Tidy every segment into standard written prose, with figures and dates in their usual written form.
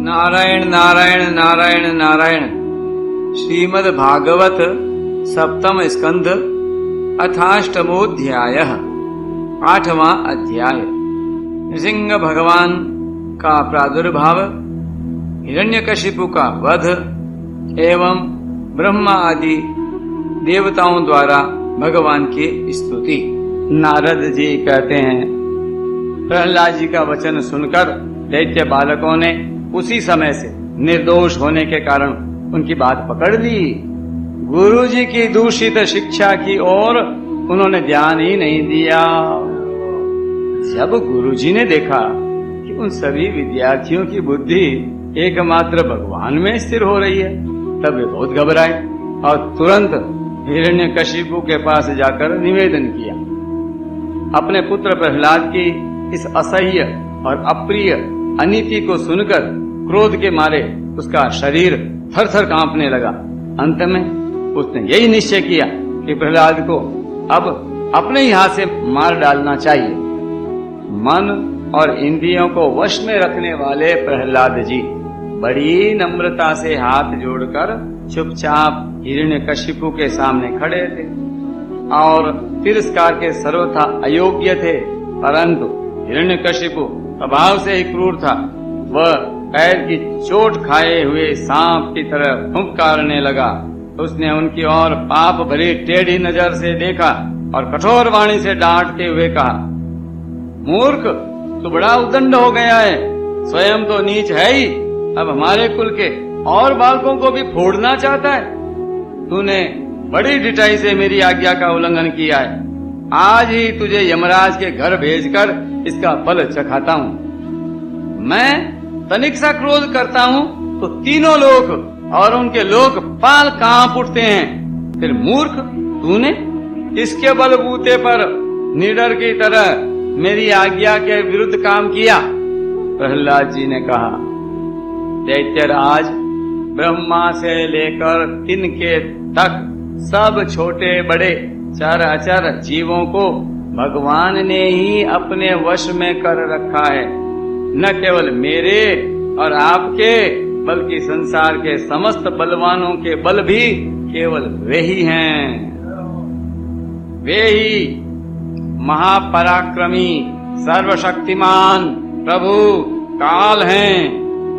नारायण नारायण नारायण नारायण। श्रीमद् भागवत सप्तम स्कंध अथाष्टमोध्यायः। 8वां अध्याय। नृसिंह भगवान का प्रादुर्भाव, हिरण्यकशिपु का वध एवं ब्रह्मा आदि देवताओं द्वारा भगवान की स्तुति। नारद जी कहते हैं, प्रहलाद जी का वचन सुनकर दैत्य बालकों ने उसी समय से निर्दोष होने के कारण उनकी बात पकड़ ली। गुरु जी की दूषित शिक्षा की ओर उन्होंने ध्यान ही नहीं दिया। जब गुरु जी ने देखा कि उन सभी विद्यार्थियों की बुद्धि एकमात्र भगवान में स्थिर हो रही है, तब वे बहुत घबराए और तुरंत हिरण्यकशिपु के पास जाकर निवेदन किया। अपने पुत्र प्रहलाद की इस असह्य और अप्रिय अनीति को सुनकर क्रोध के मारे उसका शरीर थर-थर कांपने लगा। अंत में उसने यही निश्चय किया कि प्रहलाद को अब अपने ही हाथ से मार डालना चाहिए। मन और इंद्रियों को वश में रखने वाले प्रहलाद जी बड़ी नम्रता से हाथ जोड़कर चुपचाप हिरण्यकशिपु के सामने खड़े थे और तिरस्कार के सर्वथा अयोग्य थे। परंतु हिरण्यकशिपु स्वभाव से ही क्रूर था। वह पैर की चोट खाए हुए सांप की तरह फुंकारने लगा। उसने उनकी ओर पाप भरी टेढ़ी नजर से देखा और कठोर वाणी से डांटते हुए कहा, मूर्ख, तू बड़ा उद्दंड हो गया है। स्वयं तो नीच है ही, अब हमारे कुल के और बालकों को भी फोड़ना चाहता है। तूने बड़ी ढिठाई से मेरी आज्ञा का उल्लंघन किया है। आज ही तुझे यमराज के घर भेजकर इसका फल चखाता हूँ। मैं तनिक सा क्रोध करता हूँ तो तीनों लोक और उनके लोक पाल कांप उठते हैं। फिर मूर्ख, तूने किसके बलबूते पर निडर की तरह मेरी आज्ञा के विरुद्ध काम किया? प्रहलाद जी ने कहा, दैत्यराज, ब्रह्मा से लेकर तिनके तक सब छोटे बड़े चर अचर जीवों को भगवान ने ही अपने वश में कर रखा है। न केवल मेरे और आपके, बल्कि संसार के समस्त बलवानों के बल भी केवल वे ही हैं। वे ही महापराक्रमी सर्वशक्तिमान प्रभु काल हैं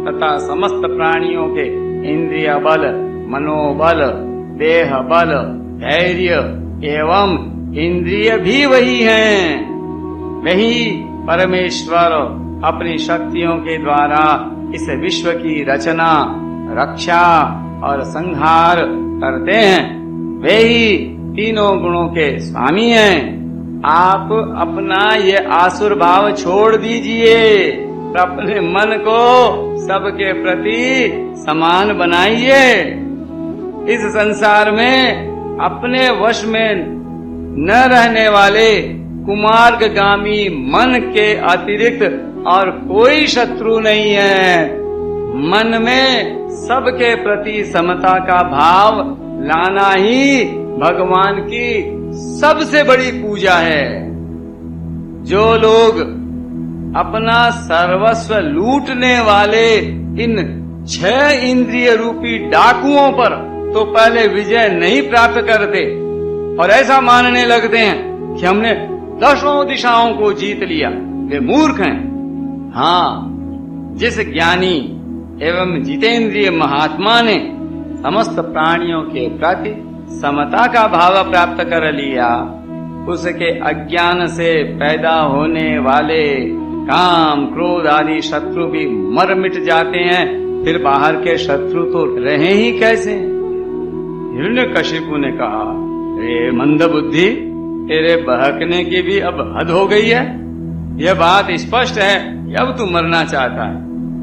तथा समस्त प्राणियों के इंद्रिय बल, मनोबल, देह बल, धैर्य एवं इंद्रिय भी वही हैं। वही परमेश्वर अपनी शक्तियों के द्वारा इस विश्व की रचना, रक्षा और संहार करते हैं। वे ही तीनों गुणों के स्वामी हैं। आप अपना ये आसुर भाव छोड़ दीजिए, अपने मन को सबके प्रति समान बनाइए। इस संसार में अपने वश में न रहने वाले कुमार्गगामी मन के अतिरिक्त और कोई शत्रु नहीं है। मन में सबके प्रति समता का भाव लाना ही भगवान की सबसे बड़ी पूजा है। जो लोग अपना सर्वस्व लूटने वाले इन 6 इंद्रिय रूपी डाकुओं पर तो पहले विजय नहीं प्राप्त करते और ऐसा मानने लगते हैं कि हमने 10 दिशाओं को जीत लिया, वे मूर्ख हैं। हाँ, जिस ज्ञानी एवं जितेंद्रिय महात्मा ने समस्त प्राणियों के प्रति समता का भाव प्राप्त कर लिया, उसके अज्ञान से पैदा होने वाले काम, क्रोध आदि शत्रु भी मर मिट जाते हैं। फिर बाहर के शत्रु तो रहे ही कैसे? हिरण्यकशिपु ने कहा, रे मंद बुद्धि, तेरे बहकने की भी अब हद हो गई है। यह बात स्पष्ट है कि अब तू मरना चाहता है,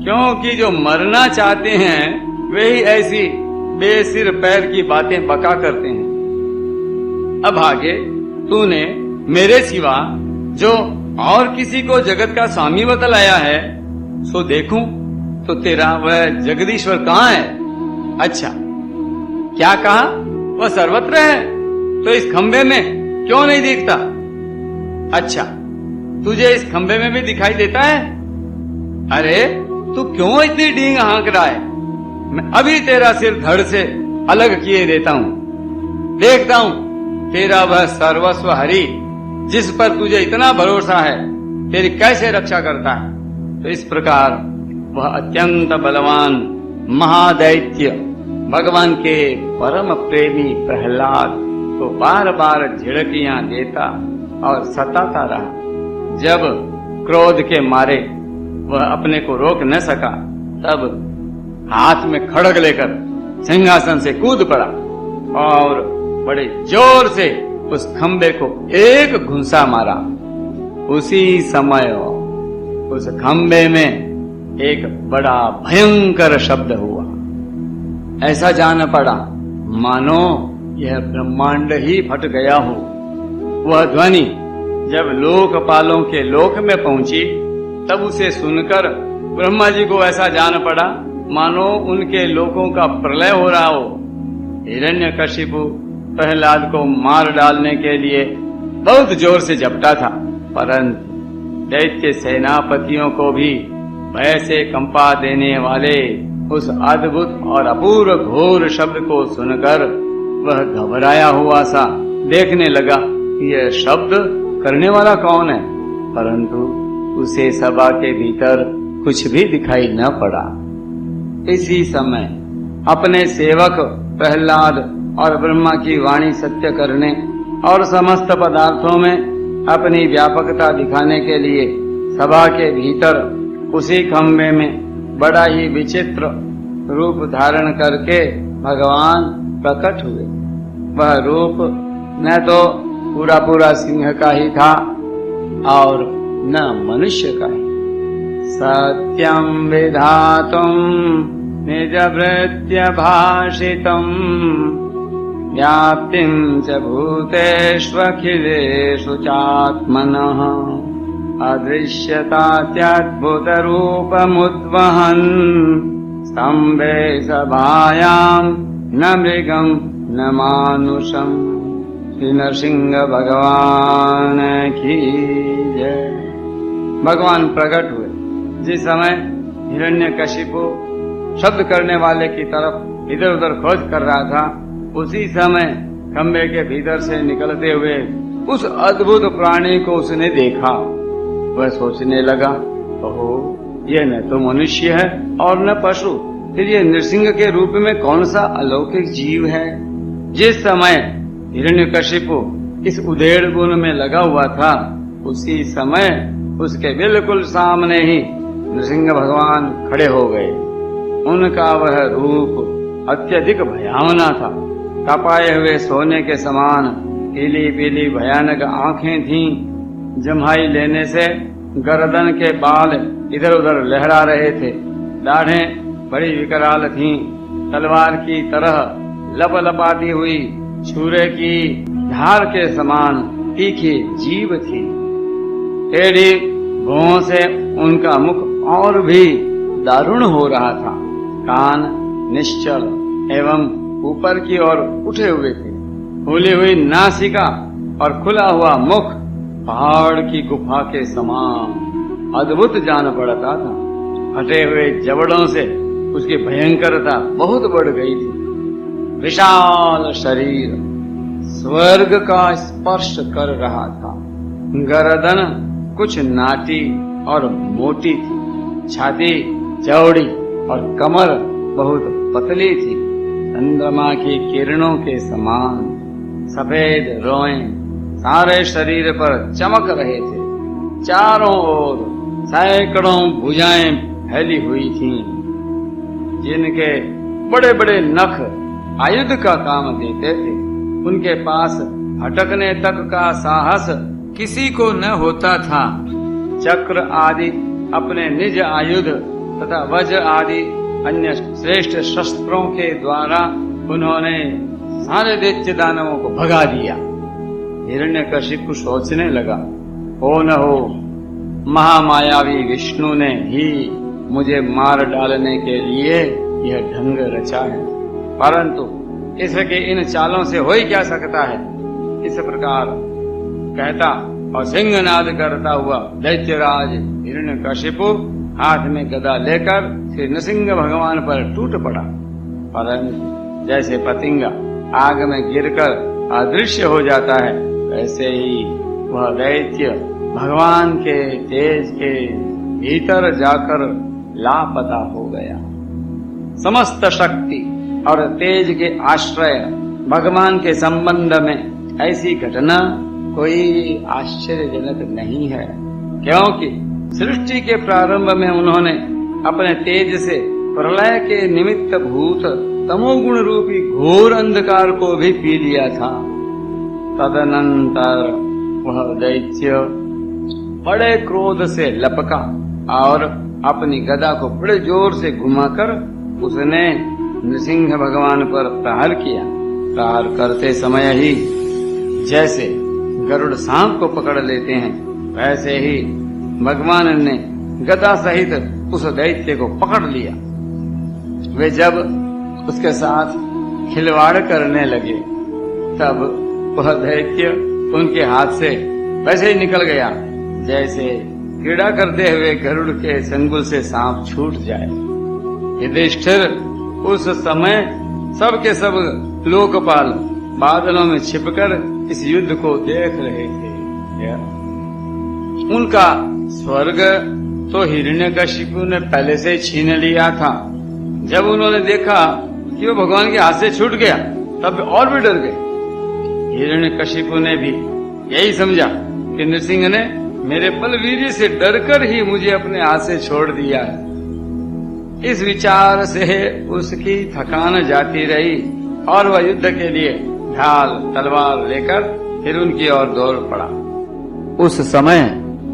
क्योंकि जो मरना चाहते हैं वे ही ऐसी बेसिर पैर की बातें बका करते हैं। अब आगे तूने मेरे सिवा जो और किसी को जगत का स्वामी बतलाया है, सो देखूं तो तेरा वह जगदीश्वर कहाँ है? अच्छा, क्या कहा? वह सर्वत्र है, तो इस खंबे में क्यों नहीं दिखता? अच्छा, तुझे इस खंबे में भी दिखाई देता है? अरे तू क्यों इतनी डींग हाँक रहा है? मैं अभी तेरा सिर धड़ से अलग किए देता हूं। देखता हूं तेरा वह सर्वस्व हरि जिस पर तुझे इतना भरोसा है तेरी कैसे रक्षा करता है। तो इस प्रकार वह अत्यंत बलवान महादैत्य भगवान के परम प्रेमी प्रहलाद को बार बार झिड़कियां देता और सताता रहा। जब क्रोध के मारे वह अपने को रोक न सका तब हाथ में खड़ग लेकर सिंहासन से कूद पड़ा और बड़े जोर से उस खंबे को एक घुंसा मारा। उसी समय उस खंबे में एक बड़ा भयंकर शब्द हुआ। ऐसा जान पड़ा मानो यह ब्रह्मांड ही फट गया हो। वह ध्वनि जब लोकपालों के लोक में पहुंची तब उसे सुनकर ब्रह्मा जी को ऐसा जान पड़ा मानो उनके लोकों का प्रलय हो रहा हो। हिरण्यकशिपु प्रहलाद को मार डालने के लिए बहुत जोर से झपटा था, परंतु दैत्य सेनापतियों को भी भय से कंपा देने वाले उस अद्भुत और अपूर्व घोर शब्द को सुनकर वह घबराया हुआ सा देखने लगा कि यह शब्द करने वाला कौन है, परंतु उसे सभा के भीतर कुछ भी दिखाई न पड़ा। इसी समय अपने सेवक प्रहलाद और ब्रह्मा की वाणी सत्य करने और समस्त पदार्थों में अपनी व्यापकता दिखाने के लिए सभा के भीतर उसी खंबे में बड़ा ही विचित्र रूप धारण करके भगवान प्रकट हुए। वह रूप न तो पूरा पूरा सिंह का ही था और न मनुष्य का ही। सत्यं विधातुं निजभृत्य भाषितं व्याप्तिं च भूतेष्वखिलेषु चात्मनः अदृश्यतात्यद्भुतरूपमुद्वहन् स्तम्भे सभायां न मृगं न मानुषम्। श्री नरसिंह भगवान की जय। भगवान प्रकट हुए। जिस समय हिरण्यकशिपु शब्द करने वाले की तरफ इधर उधर खोज कर रहा था, उसी समय खंबे के भीतर से निकलते हुए उस अद्भुत प्राणी को उसने देखा। वह सोचने लगा, ओहो, यह न तो मनुष्य है और न पशु, फिर ये नृसिंह के रूप में कौन सा अलौकिक जीव है। जिस समय हिरण्यकशिपु इस उधेड़ गुण में लगा हुआ था, उसी समय उसके बिल्कुल सामने ही नृसिंह भगवान खड़े हो गए। उनका वह रूप अत्यधिक भयावना था। तपाए हुए सोने के समान पीली पीली भयानक आंखें थीं। जम्हाई लेने से गर्दन के बाल इधर उधर लहरा रहे थे। दाढ़ें बड़ी विकराल थीं। तलवार की तरह लपलपाती हुई छुरे की धार के समान तीखी जीभ थी। टेढ़ी भौं से उनका मुख और भी दारुण हो रहा था। कान निश्चल एवं ऊपर की ओर उठे हुए थे। फूली हुई नासिका और खुला हुआ मुख पहाड़ की गुफा के समान अद्भुत जान पड़ता था। फटे हुए जबड़ों से उसकी भयंकरता बहुत बढ़ गई थी। विशाल शरीर स्वर्ग का स्पर्श कर रहा था। गर्दन कुछ नाटी और मोटी थी। छाती चौड़ी और कमर बहुत पतली थी। चंद्रमा की किरणों के समान सफेद रोएं सारे शरीर पर चमक रहे थे। चारों ओर सैकड़ों भुजाएं फैली हुई थीं, जिनके बड़े बड़े नख आयुध का काम देते थे। उनके पास भटकने तक का साहस किसी को न होता था। चक्र आदि अपने निज आयुध तथा वज्र आदि अन्य श्रेष्ठ शस्त्रों के द्वारा उन्होंने सारे दैत्य दानवों को भगा दिया। हिरण्यकशिपु सोचने लगा, हो न हो महामायावी विष्णु ने ही मुझे मार डालने के लिए यह ढंग रचा है, परंतु इसके इन चालों से हो ही क्या सकता है। इस प्रकार कहता और सिंहनाद करता हुआ दैत्यराज हिरण्यकशिपु हाथ में गदा लेकर श्री नृसिंह भगवान पर टूट पड़ा, परंतु जैसे पतंगा आग में गिरकर अदृश्य हो जाता है, वैसे ही वह दैत्य भगवान के तेज के भीतर जाकर लापता हो गया। समस्त शक्ति और तेज के आश्रय भगवान के संबंध में ऐसी घटना कोई आश्चर्यजनक नहीं है, क्योंकि सृष्टि के प्रारंभ में उन्होंने अपने तेज से प्रलय के निमित्त भूत तमोगुण रूपी घोर अंधकार को भी पी लिया था। तदनंतर वह दैत्य बड़े क्रोध से लपका और अपनी गदा को बड़े जोर से घुमाकर उसने नृसिंह भगवान पर प्रहार किया। प्रहार करते समय ही जैसे गरुड़ सांप को पकड़ लेते हैं, वैसे ही भगवान ने गदा सहित उस दैत्य को पकड़ लिया। वे जब उसके साथ खिलवाड़ करने लगे, तब वह दैत्य उनके हाथ से वैसे ही निकल गया जैसे क्रीड़ा करते हुए गरुड़ के संगुल से सांप छूट जाए। युधिष्ठिर उस समय सब के सब लोकपाल बादलों में छिपकर इस युद्ध को देख रहे थे। उनका स्वर्ग तो हिरण्यकशिपु ने पहले से छीन लिया था। जब उन्होंने देखा कि वो भगवान के हाथ से छूट गया, तब और भी डर गए। हिरण्यकशिपु ने भी यही समझा कि नृसिंह ने मेरे बलवीर्य से डरकर ही मुझे अपने हाथ से छोड़ दिया है। इस विचार से उसकी थकान जाती रही और वह युद्ध के लिए ढाल तलवार लेकर फिर उनकी ओर दौड़ पड़ा। उस समय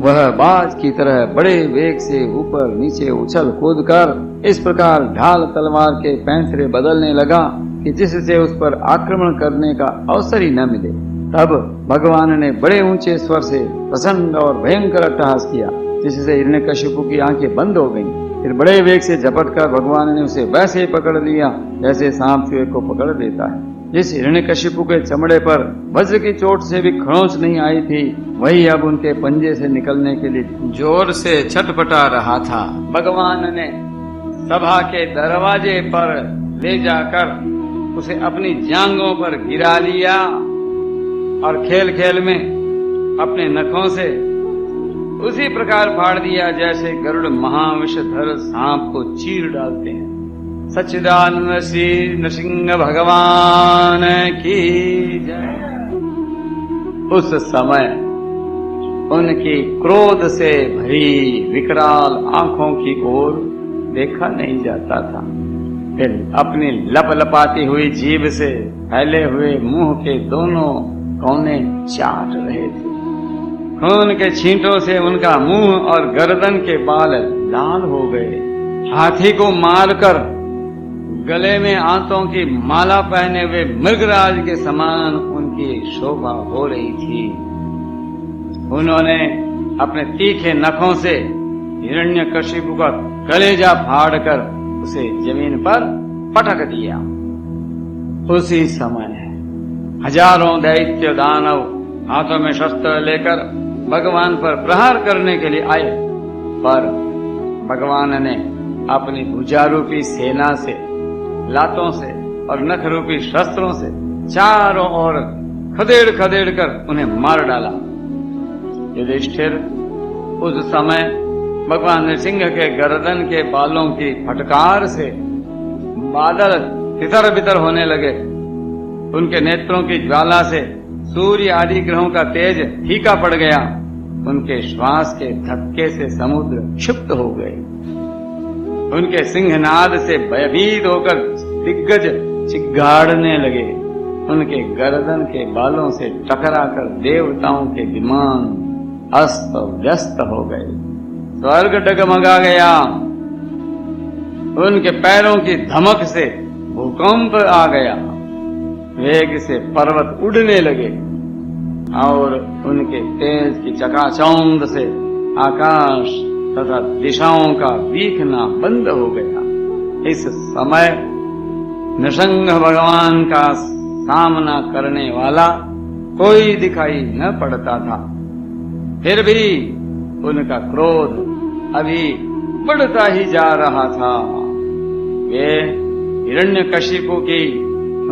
वह बाज की तरह बड़े वेग से ऊपर नीचे उछल कूद कर इस प्रकार ढाल तलवार के पैंतरे बदलने लगा कि जिससे उस पर आक्रमण करने का अवसर ही न मिले। तब भगवान ने बड़े ऊंचे स्वर से प्रचंड और भयंकर अट्टहास किया, जिससे हिरण्यकशिपु की आंखें बंद हो गईं। फिर बड़े वेग से झपट कर भगवान ने उसे वैसे ही पकड़ लिया जैसे सांप चूहे को पकड़ लेता है। जिस हिरण्यकशिपु के चमड़े पर वज्र की चोट से भी खरोंच नहीं आई थी, वही अब उनके पंजे से निकलने के लिए जोर से छटपटा रहा था। भगवान ने सभा के दरवाजे पर ले जाकर उसे अपनी जांघों पर गिरा लिया और खेल खेल में अपने नखों से उसी प्रकार फाड़ दिया जैसे गरुड़ महाविषधर सांप को चीर डालते हैं। सच्चिदानंद श्री नृसिंह भगवान की जय। उस समय उनकी क्रोध से भरी विकराल आंखों की ओर देखा नहीं जाता था। फिर अपनी लपलपाती हुई जीभ से फैले हुए मुंह के दोनों कोने चाट रहे थे। खून के छींटों से उनका मुंह और गर्दन के बाल लाल हो गए। हाथी को मारकर गले में आंतों की माला पहने हुए मृगराज के समान उनकी शोभा हो रही थी। उन्होंने अपने तीखे नखों से हिरण्यकशिपु का कलेजा फाड़कर उसे जमीन पर पटक दिया। उसी समय हजारों दैत्य दानव हाथों में शस्त्र लेकर भगवान पर प्रहार करने के लिए आए, पर भगवान ने अपनी भुजारूपी सेना से, लातों से और नख रूपी शस्त्रों से चारों ओर खदेड़ खदेड़ कर उन्हें मार डाला। युधिष्ठिर उस समय भगवान नृसिंह के गर्दन के बालों की फटकार से बादल तितर बितर होने लगे। उनके नेत्रों की ज्वाला से सूर्य आदि ग्रहों का तेज फीका पड़ गया। उनके श्वास के धक्के से समुद्र क्षिप्त हो गए। उनके सिंहनाद से भयभीत होकर दिग्गज चिघाड़ने लगे। उनके गर्दन के बालों से टकराकर देवताओं के विमान अस्त व्यस्त हो गए। स्वर्ग डगमगा गया। उनके पैरों की धमक से भूकंप आ गया। वेग से पर्वत उड़ने लगे और उनके तेज की चकाचौंध से आकाश तथा दिशाओं का दिखना बंद हो गया। इस समय नृसिंह भगवान का सामना करने वाला कोई दिखाई न पड़ता था। फिर भी उनका क्रोध अभी बढ़ता ही जा रहा था। वे हिरण्यकशिपु की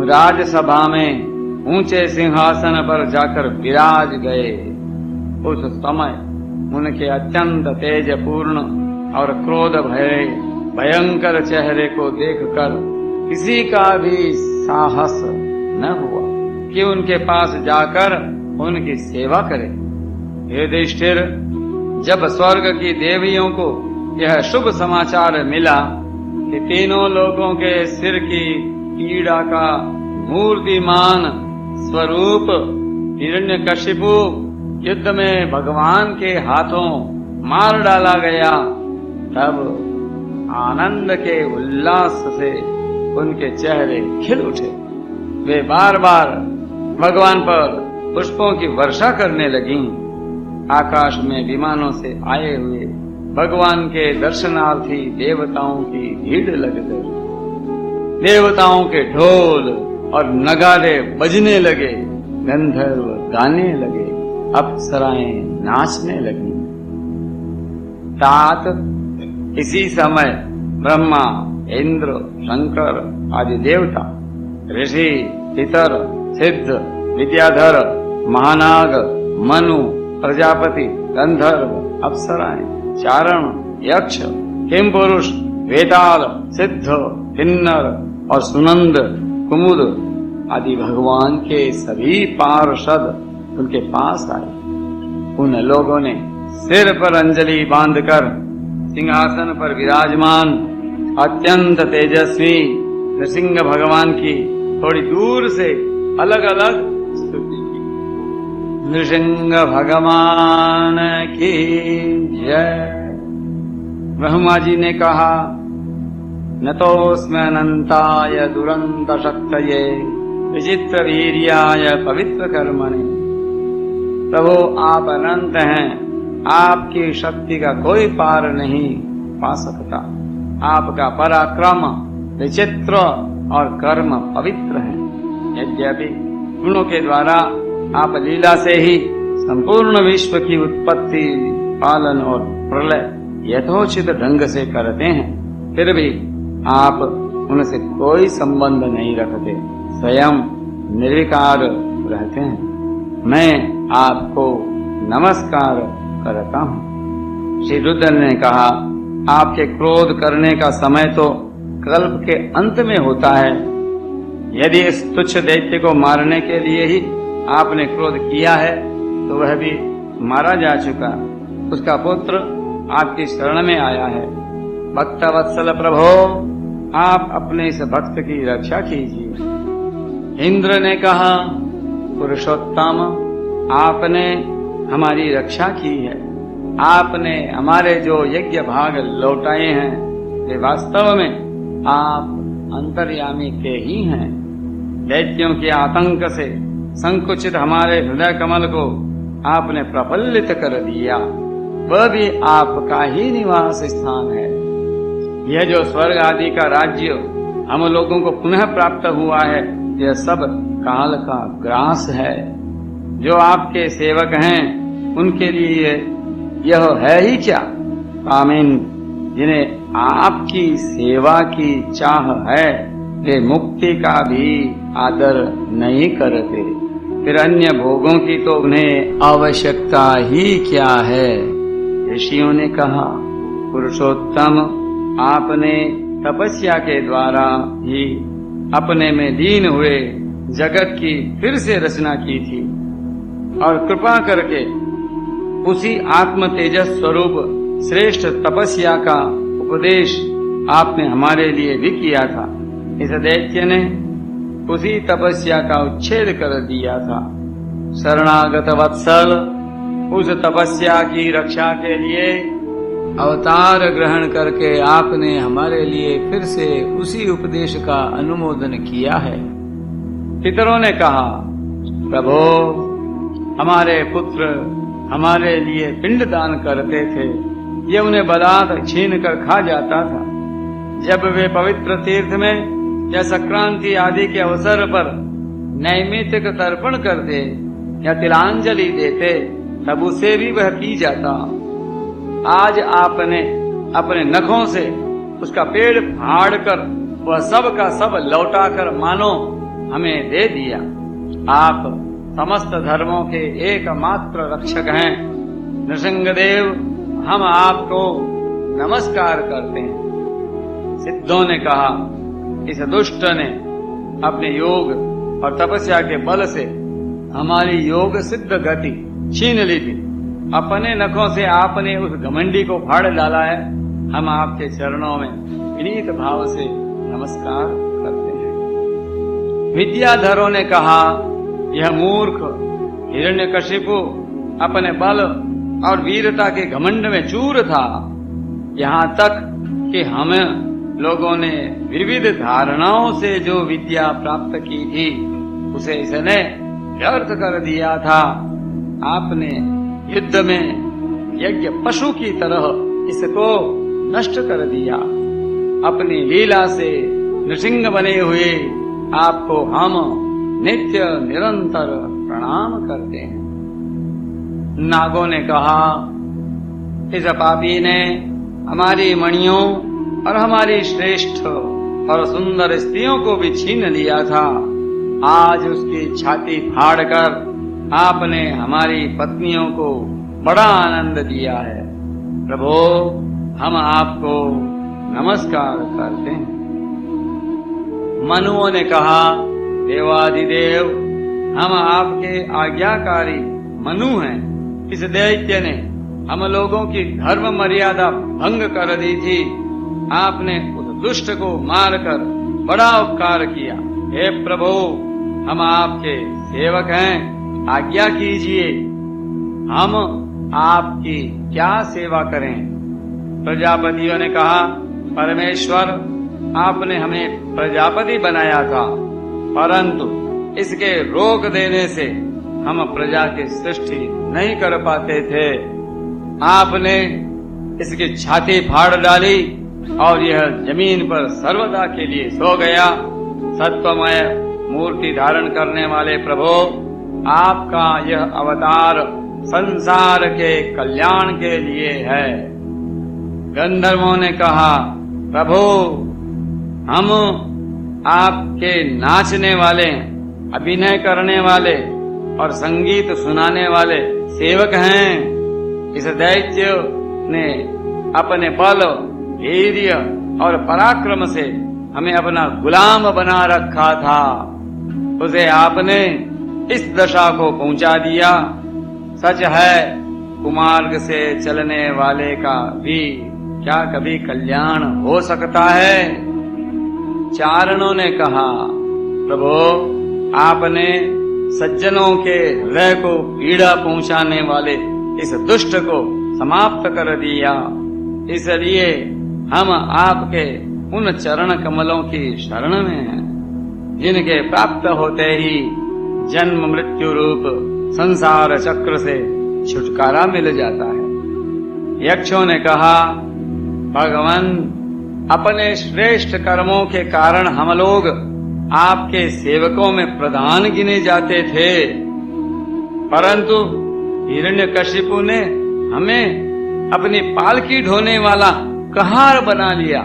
राजसभा में ऊंचे सिंहासन पर जाकर विराज गए। उस समय उनके अत्यंत तेजपूर्ण और क्रोध भरे भयंकर चेहरे को देखकर किसी का भी साहस न हुआ कि उनके पास जाकर उनकी सेवा करे। युधिष्ठिर, जब स्वर्ग की देवियों को यह शुभ समाचार मिला कि तीनों लोगों के सिर की पीड़ा का मूर्तिमान स्वरूप हिरण्यकशिपु युद्ध में भगवान के हाथों मार डाला गया, तब आनंद के उल्लास से उनके चेहरे खिल उठे। वे बार बार भगवान पर पुष्पों की वर्षा करने लगीं। आकाश में विमानों से आए हुए भगवान के दर्शनार्थी देवताओं की भीड़ लग गई। देवताओं के ढोल और नगाड़े बजने लगे, गंधर्व गाने लगे, अप्सराएं नाचने लगी। तात इसी समय ब्रह्मा, इंद्र, शंकर आदि देवता, ऋषि, पितर, सिद्ध, विद्याधर, महानाग, मनु, प्रजापति, गंधर्व, अप्सराएं, चारण, यक्ष, किमपुरुष, वेताल, सिद्ध, किन्नर और सुनंद, कुमुद आदि भगवान के सभी पार्षद उनके पास आए। उन लोगों ने सिर पर अंजलि बांधकर सिंहासन पर विराजमान अत्यंत तेजस्वी नृसिंह भगवान की थोड़ी दूर से अलग अलग स्तुति की। नृसिंह भगवान की जय। ब्रह्मा जी ने कहा, नतोस्मि अनंताय दुरंत शक्तये विचित्र वीर्याय पवित्र कर्मणे। प्रभु, आप अनंत हैं, आपकी शक्ति का कोई पार नहीं पा सकता। आपका पराक्रम विचित्र और कर्म पवित्र है। यद्यपि गुणों के द्वारा आप लीला से ही संपूर्ण विश्व की उत्पत्ति, पालन और प्रलय यथोचित ढंग से करते हैं, फिर भी आप उनसे कोई संबंध नहीं रखते, स्वयं निर्विकार रहते हैं। मैं आपको नमस्कार करता हूँ। श्री रुद्र ने कहा, आपके क्रोध करने का समय तो कल्प के अंत में होता है। यदि इस तुच्छ दैत्य को मारने के लिए ही आपने क्रोध किया है तो वह भी मारा जा चुका। उसका पुत्र आपकी शरण में आया है। भक्त वत्सल प्रभो, आप अपने इस भक्त की रक्षा कीजिए। इंद्र ने कहा, पुरुषोत्तम, आपने हमारी रक्षा की है। आपने हमारे जो यज्ञ भाग लौटाए हैं वे वास्तव में आप अंतर्यामी के ही हैं। दैत्यों के आतंक से संकुचित हमारे हृदय कमल को आपने प्रफुल्लित कर दिया। वह भी आपका ही निवास स्थान है। यह जो स्वर्ग आदि का राज्य हम लोगों को पुनः प्राप्त हुआ है, यह सब काल का ग्रास है। जो आपके सेवक हैं उनके लिए यह है ही क्या? कामिन, जिन्हें आपकी सेवा की चाह है, वे मुक्ति का भी आदर नहीं करते, फिर अन्य भोगों की तो उन्हें आवश्यकता ही क्या है। ऋषियों ने कहा, पुरुषोत्तम, आपने तपस्या के द्वारा ही अपने में लीन हुए जगत की फिर से रचना की थी और कृपा करके उसी आत्म तेजस स्वरूप श्रेष्ठ तपस्या का उपदेश आपने हमारे लिए भी किया था। इस दैत्य ने उसी तपस्या का उच्छेद कर दिया था। शरणागत वत्सल, उस तपस्या की रक्षा के लिए अवतार ग्रहण करके आपने हमारे लिए फिर से उसी उपदेश का अनुमोदन किया है। पितरों ने कहा, प्रभो, हमारे पुत्र हमारे लिए पिंड दान करते थे, ये उन्हें बलात् छीन कर खा जाता था। जब वे पवित्र तीर्थ में या संक्रांति आदि के अवसर पर नैमित्तिक तर्पण करते या तिलांजलि देते, तब उसे भी वह पी जाता। आज आपने अपने नखों से उसका पेड़ फाड़कर वह सब का सब लौटाकर मानो हमें दे दिया। आप समस्त धर्मों के एकमात्र रक्षक हैं। नृसिंहदेव, हम आपको नमस्कार करते हैं। सिद्धों ने कहा, इस दुष्ट ने अपने योग और तपस्या के बल से हमारी योग सिद्ध गति छीन ली थी। अपने नखों से आपने उस घमंडी को फाड़ डाला है। हम आपके चरणों में विनीत भाव से नमस्कार करते हैं। विद्याधरों ने कहा, यह मूर्ख हिरण्यकशिपु अपने बल और वीरता के घमंड में चूर था। यहाँ तक कि हम लोगों ने विविध धारणाओं से जो विद्या प्राप्त की थी उसे इसने व्यर्थ कर दिया था। आपने युद्ध में यज्ञ पशु की तरह इसको नष्ट कर दिया। अपनी लीला से नृसिंह बने हुए आपको हम नित्य निरंतर प्रणाम करते हैं। नागों ने कहा, इस पापी ने हमारी मणियों और हमारी श्रेष्ठ और सुंदर स्त्रियों को भी छीन लिया था। आज उसकी छाती फाड़कर आपने हमारी पत्नियों को बड़ा आनंद दिया है। प्रभु, हम आपको नमस्कार करते हैं। मनुओं ने कहा, देवाधिदेव, हम आपके आज्ञाकारी मनु हैं। इस दैत्य ने हम लोगों की धर्म मर्यादा भंग कर दी थी। आपने उस दुष्ट को मारकर बड़ा उपकार किया। हे प्रभु, हम आपके सेवक हैं, आज्ञा कीजिए, हम आपकी क्या सेवा करें। प्रजापतियों ने कहा, परमेश्वर, आपने हमें प्रजापति बनाया था, परंतु इसके रोक देने से हम प्रजा की सृष्टि नहीं कर पाते थे। आपने इसकी छाती फाड़ डाली और यह जमीन पर सर्वदा के लिए सो गया। सत्वमय मूर्ति धारण करने वाले प्रभु, आपका यह अवतार संसार के कल्याण के लिए है। गंधर्वों ने कहा, प्रभु, हम आपके नाचने वाले, अभिनय करने वाले और संगीत सुनाने वाले सेवक हैं। इस दैत्य ने अपने बल, वीर्य और पराक्रम से हमें अपना गुलाम बना रखा था। उसे आपने इस दशा को पहुंचा दिया। सच है, कुमार्ग से चलने वाले का भी क्या कभी कल्याण हो सकता है। चारणों ने कहा, प्रभु, आपने सज्जनों के हृदय को पीड़ा पहुंचाने वाले इस दुष्ट को समाप्त कर दिया। इसलिए हम आपके उन चरण कमलों की शरण में हैं, जिनके प्राप्त होते ही जन्म मृत्यु रूप संसार चक्र से छुटकारा मिल जाता है। यक्षों ने कहा, भगवान, अपने श्रेष्ठ कर्मों के कारण हम लोग आपके सेवकों में प्रधान गिने जाते थे, परंतु हिरण्यकशिपु ने हमें अपनी पालकी ढोने वाला कहार बना लिया।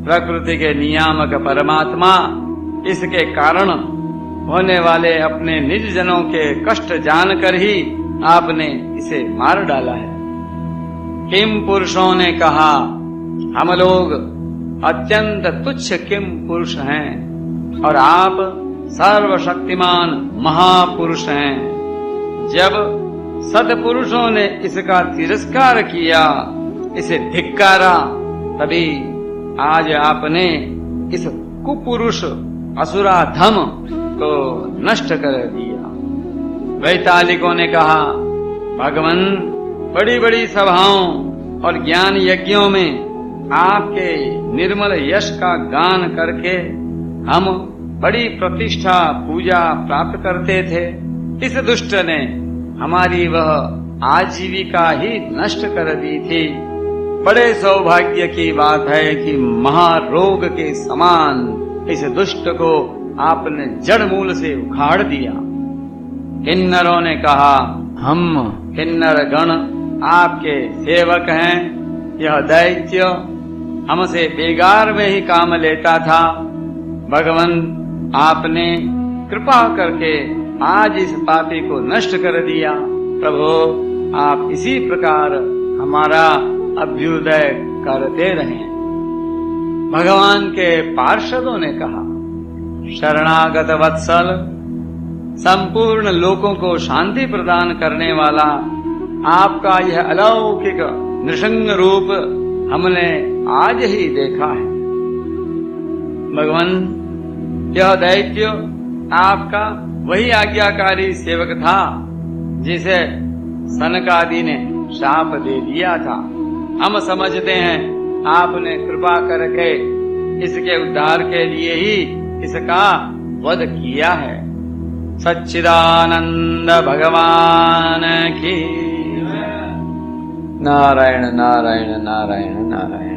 प्रकृति के नियामक परमात्मा इसके कारण होने वाले अपने निज जनों के कष्ट जानकर ही आपने इसे मार डाला है। किम पुरुषों ने कहा, हम लोग अत्यंत तुच्छ किम पुरुष हैं और आप सर्वशक्तिमान महापुरुष हैं। जब सत्पुरुषों ने इसका तिरस्कार किया, इसे धिक्कारा, तभी आज आपने इस कुपुरुष असुराधम को नष्ट कर दिया। वैतालिकों ने कहा, भगवान, बड़ी बड़ी सभाओं और ज्ञान यज्ञों में आपके निर्मल यश का गान करके हम बड़ी प्रतिष्ठा पूजा प्राप्त करते थे। इस दुष्ट ने हमारी वह आजीविका ही नष्ट कर दी थी। बड़े सौभाग्य की बात है कि महारोग के समान इस दुष्ट को आपने जड़ मूल से उखाड़ दिया। किन्नरों ने कहा, हम किन्नर गण आपके सेवक हैं, यह दैत्य हमसे बेगार में ही काम लेता था। भगवान आपने कृपा करके आज इस पापी को नष्ट कर दिया। प्रभु आप इसी प्रकार हमारा अभ्युदय करते रहें। भगवान के पार्षदों ने कहा, शरणागत वत्सल, संपूर्ण लोकों को शांति प्रदान करने वाला आपका यह अलौकिक नृसिंह रूप हमने आज ही देखा है। भगवान, यह दैत्य आपका वही आज्ञाकारी सेवक था जिसे सनकादि ने शाप दे दिया था। हम समझते हैं आपने कृपा करके इसके उद्धार के लिए ही इसका वध किया है। सच्चिदानंद भगवान की। नारायण नारायण नारायण नारायण।